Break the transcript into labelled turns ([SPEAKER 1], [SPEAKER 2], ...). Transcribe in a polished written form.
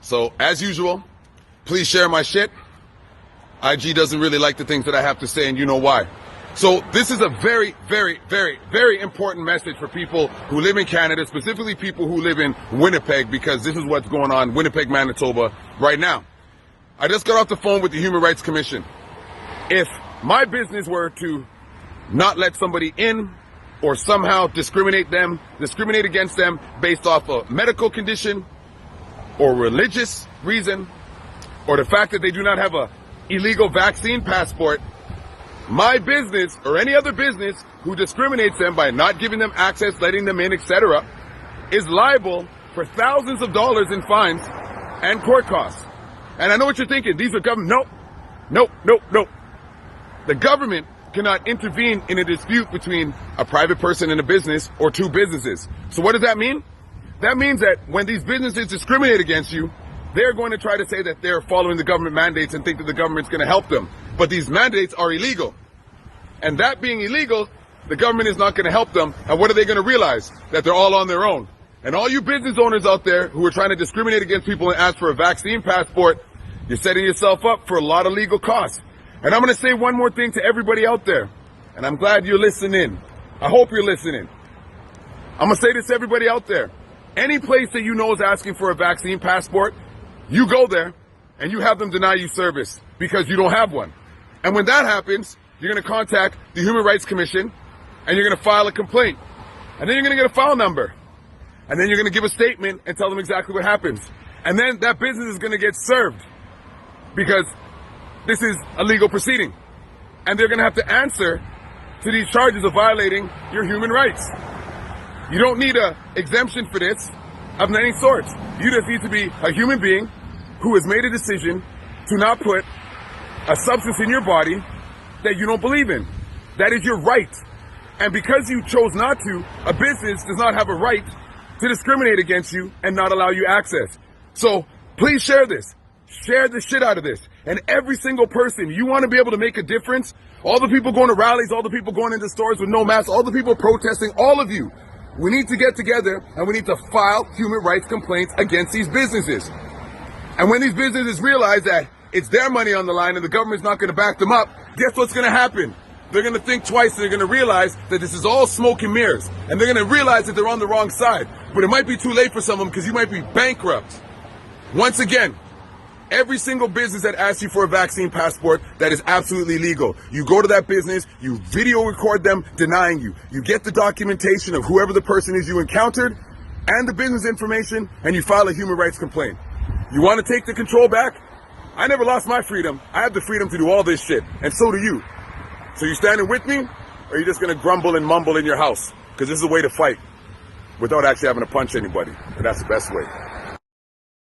[SPEAKER 1] So, as usual, please share my shit. IG doesn't really like the things that I have to say, and you know why. So this is a very, very, very, very important message for people who live in Canada, specifically people who live in Winnipeg, because this is what's going on in Winnipeg, Manitoba right now. I just got off the phone with the Human Rights Commission. If my business were to not let somebody in or somehow discriminate against them based off a medical condition or religious reason, or the fact that they do not have a illegal vaccine passport, my business or any other business who discriminates them by not giving them access, letting them in, etc., is liable for thousands of dollars in fines and court costs. And I know what you're thinking. These are government. Nope. The government cannot intervene in a dispute between a private person and a business or two businesses. So what does that mean? That means that when these businesses discriminate against you, they're going to try to say that they're following the government mandates and think that the government's going to help them. But these mandates are illegal. And that being illegal, the government is not going to help them. And what are they going to realize? That they're all on their own. And all you business owners out there who are trying to discriminate against people and ask for a vaccine passport, you're setting yourself up for a lot of legal costs. And I'm going to say one more thing to everybody out there. And I'm glad you're listening. I hope you're listening. I'm going to say this to everybody out there. Any place that you know is asking for a vaccine passport, you go there and you have them deny you service because you don't have one. And when that happens, you're going to contact the Human Rights Commission and you're going to file a complaint. And then you're going to get a file number. And then you're going to give a statement and tell them exactly what happens. And then that business is going to get served because this is a legal proceeding. And they're going to have to answer to these charges of violating your human rights. You don't need an exemption for this of any sort. You just need to be a human being who has made a decision to not put a substance in your body that you don't believe in. That is your right. And because you chose not to, a business does not have a right to discriminate against you and not allow you access. So please share this. Share the shit out of this. And every single person, you want to be able to make a difference. All the people going to rallies, all the people going into stores with no masks, all the people protesting, all of you. We need to get together and we need to file human rights complaints against these businesses. And when these businesses realize that it's their money on the line and the government's not going to back them up, guess what's going to happen? They're going to think twice and they're going to realize that this is all smoke and mirrors. And they're going to realize that they're on the wrong side. But it might be too late for some of them because you might be bankrupt. Once again, every single business that asks you for a vaccine passport, that is absolutely legal. You go to that business, you video record them denying you. You get the documentation of whoever the person is you encountered and the business information, and you file a human rights complaint. You want to take the control back? I never lost my freedom. I have the freedom to do all this shit, and so do you. So you standing with me, or are you just going to grumble and mumble in your house? Because this is a way to fight without actually having to punch anybody, and that's the best way.